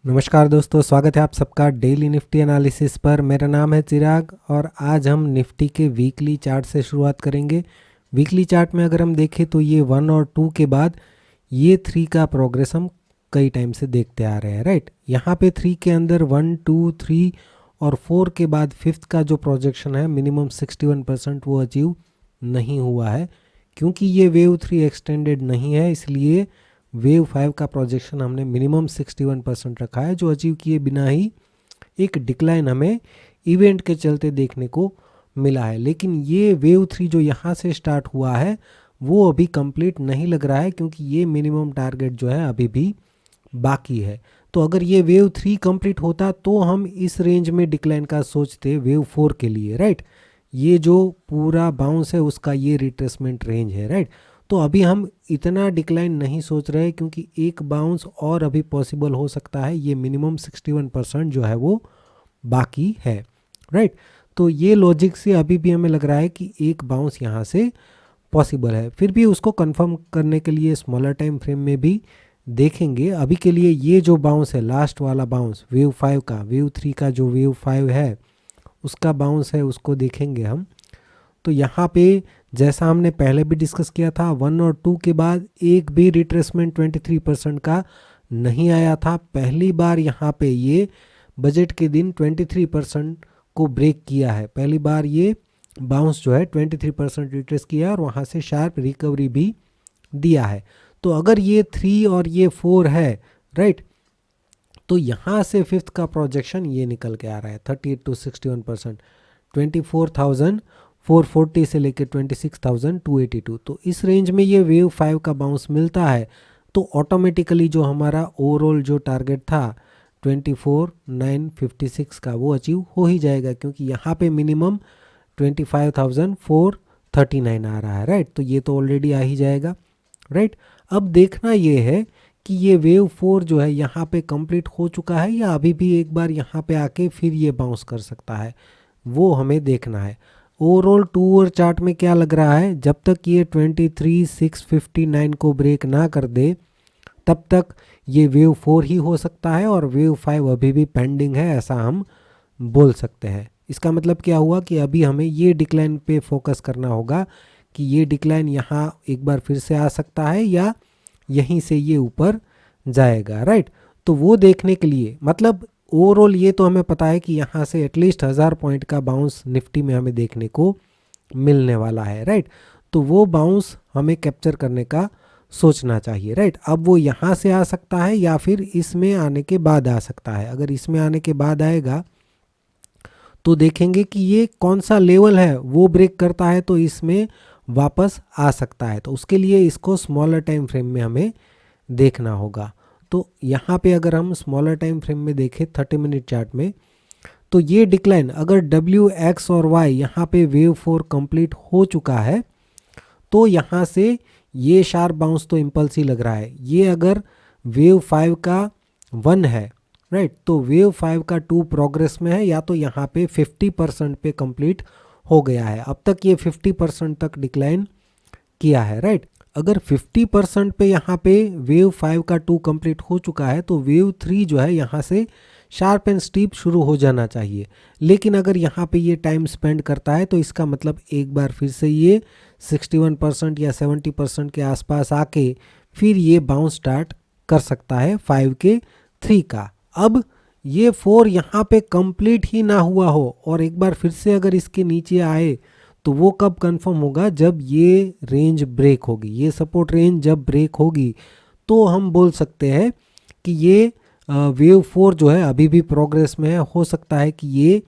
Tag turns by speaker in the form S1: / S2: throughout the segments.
S1: नमस्कार दोस्तों, स्वागत है आप सबका डेली निफ्टी एनालिसिस पर। मेरा नाम है चिराग और आज हम निफ्टी के वीकली चार्ट से शुरुआत करेंगे। वीकली चार्ट में अगर हम देखें तो ये 1 और 2 के बाद ये 3 का प्रोग्रेस हम कई टाइम से देखते आ रहे हैं, राइट। यहाँ पे 3 के अंदर 1, 2, 3 और 4 के बाद 5th का जो प्रोजेक्शन है मिनिमम 61% वो अचीव नहीं हुआ है। क्योंकि ये वेव 3 एक्सटेंडेड नहीं है, इसलिए वेव 5 का प्रोजेक्शन हमने मिनिमम 61% रखा है, जो अचीव किए बिना ही एक डिक्लाइन हमें इवेंट के चलते देखने को मिला है। लेकिन ये वेव 3 जो यहाँ से स्टार्ट हुआ है वो अभी कंप्लीट नहीं लग रहा है, क्योंकि ये मिनिमम टारगेट जो है अभी भी बाकी है। तो अगर ये वेव 3 कंप्लीट होता तो हम इस रेंज में डिक्लाइन का सोचते वेव 4 के लिए, राइट। ये जो पूरा बाउंस है उसका ये रिट्रेसमेंट रेंज है, राइट। तो अभी हम इतना डिक्लाइन नहीं सोच रहे, क्योंकि एक बाउंस और अभी पॉसिबल हो सकता है। ये मिनिमम 61% जो है वो बाकी है, राइट। तो ये लॉजिक से अभी भी हमें लग रहा है कि एक बाउंस यहाँ से पॉसिबल है। फिर भी उसको कंफर्म करने के लिए स्मॉलर टाइम फ्रेम में भी देखेंगे। अभी के लिए ये जो बाउंस है, लास्ट वाला बाउंस वेव 5 का, वेव 3 का जो वेव 5 है उसका बाउंस है, उसको देखेंगे हम। तो यहाँ पे जैसा हमने पहले भी डिस्कस किया था, 1 और 2 के बाद एक भी रिट्रेसमेंट 23% का नहीं आया था। पहली बार यहाँ पे ये बजट के दिन 23% को ब्रेक किया है। पहली बार ये बाउंस जो है 23% रिट्रेस किया और वहाँ से शार्प रिकवरी भी दिया है। तो अगर ये 3 और ये 4 है, राइट, तो यहाँ से 5th का प्रोजेक्शन ये निकल के आ रहा है 38 to 61%, 24,440 से लेकर 26,282। तो इस रेंज में ये वेव 5 का बाउंस मिलता है तो ऑटोमेटिकली जो हमारा ओवरऑल जो टारगेट था 24,956 का वो अचीव हो ही जाएगा, क्योंकि यहाँ पे मिनिमम 25,439 आ रहा है, राइट। तो ये तो ऑलरेडी आ ही जाएगा, राइट। अब देखना ये है कि ये वेव 4 जो है यहाँ पे कंप्लीट हो चुका है या अभी भी एक बार यहाँ पे आके फिर ये बाउंस कर सकता है, वो हमें देखना है। ओवरऑल 2 और चार्ट में क्या लग रहा है, जब तक ये 23,659 को ब्रेक ना कर दे तब तक ये वेव 4 ही हो सकता है और वेव 5 अभी भी पेंडिंग है, ऐसा हम बोल सकते हैं। इसका मतलब क्या हुआ कि अभी हमें ये डिक्लाइन पे फोकस करना होगा कि ये डिक्लाइन यहाँ एक बार फिर से आ सकता है या यहीं से ये ऊपर जाएगा, राइट। तो वो देखने के लिए, मतलब ओवरऑल ये तो हमें पता है कि यहाँ से एटलीस्ट 1000 पॉइंट का बाउंस निफ्टी में हमें देखने को मिलने वाला है, राइट। तो वो बाउंस हमें कैप्चर करने का सोचना चाहिए, राइट। अब वो यहाँ से आ सकता है या फिर इसमें आने के बाद आ सकता है। अगर इसमें आने के बाद आएगा तो देखेंगे कि ये कौन सा लेवल है, वो ब्रेक करता है तो इसमें वापस आ सकता है। तो उसके लिए इसको स्मॉलर टाइम फ्रेम में हमें देखना होगा। तो यहाँ पे अगर हम स्मॉलर टाइम फ्रेम में देखें 30 मिनट चार्ट में, तो ये डिक्लाइन अगर W, X और Y यहाँ पे वेव 4 कंप्लीट हो चुका है तो यहाँ से ये शार्प बाउंस तो इम्पल्स ही लग रहा है। ये अगर वेव 5 का 1 है, राइट, तो वेव 5 का 2 प्रोग्रेस में है या तो यहाँ पे 50% पे कंप्लीट हो गया है। अब तक ये 50% तक डिक्लाइन किया है, राइट। अगर 50% पे यहाँ पे वेव 5 का 2 कंप्लीट हो चुका है तो वेव 3 जो है यहाँ से शार्प एंड स्टीप शुरू हो जाना चाहिए। लेकिन अगर यहाँ पे ये टाइम स्पेंड करता है तो इसका मतलब एक बार फिर से ये 61% या 70% के आसपास आके फिर ये बाउंस स्टार्ट कर सकता है 5 के 3 का। अब ये 4 यहाँ पे कंप्लीट ही ना हुआ हो और एक बार फिर से अगर इसके नीचे आए तो वो कब कंफर्म होगा, जब ये रेंज ब्रेक होगी। ये सपोर्ट रेंज जब ब्रेक होगी तो हम बोल सकते हैं कि ये वेव 4 जो है अभी भी प्रोग्रेस में है। हो सकता है कि ये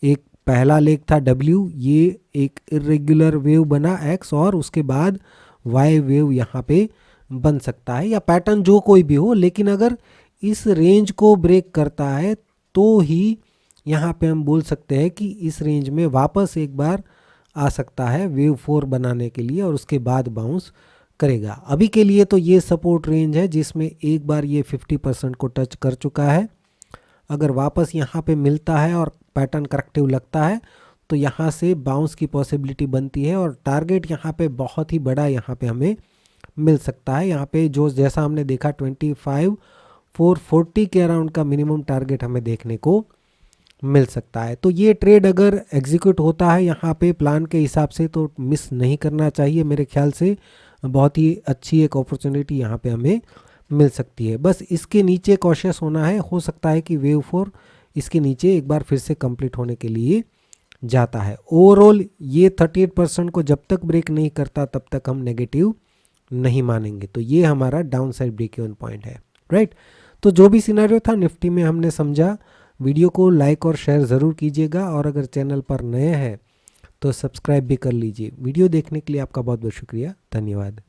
S1: एक पहला लेग था W, ये एक इरेगुलर वेव बना X और उसके बाद Y वेव यहाँ पे बन सकता है, या पैटर्न जो कोई भी हो। लेकिन अगर इस रेंज को ब्रेक करता है तो ही यहाँ पे हम बोल सकते हैं कि इस रेंज में वापस एक बार आ सकता है वेव 4 बनाने के लिए और उसके बाद बाउंस करेगा। अभी के लिए तो ये सपोर्ट रेंज है जिसमें एक बार ये 50% को टच कर चुका है। अगर वापस यहाँ पे मिलता है और पैटर्न करेक्टिव लगता है तो यहाँ से बाउंस की पॉसिबिलिटी बनती है और टारगेट यहाँ पे बहुत ही बड़ा यहाँ पे हमें मिल सकता है। यहाँ पे जो जैसा हमने देखा 440 के अराउंड का मिनिमम टारगेट हमें देखने को मिल सकता है। तो ये ट्रेड अगर एग्जीक्यूट होता है यहाँ पे प्लान के हिसाब से तो मिस नहीं करना चाहिए मेरे ख्याल से। बहुत ही अच्छी एक अपॉर्चुनिटी यहाँ पे हमें मिल सकती है। बस इसके नीचे कॉशियस होना है, हो सकता है कि वेव 4 इसके नीचे एक बार फिर से कंप्लीट होने के लिए जाता है। ओवरऑल ये 38% को जब तक ब्रेक नहीं करता तब तक हम नेगेटिव नहीं मानेंगे। तो ये हमारा down side break even point है, राइट। तो जो भी सिनेरियो था निफ्टी में हमने समझा। वीडियो को लाइक और शेयर ज़रूर कीजिएगा और अगर चैनल पर नए हैं तो सब्सक्राइब भी कर लीजिए। वीडियो देखने के लिए आपका बहुत बहुत शुक्रिया, धन्यवाद।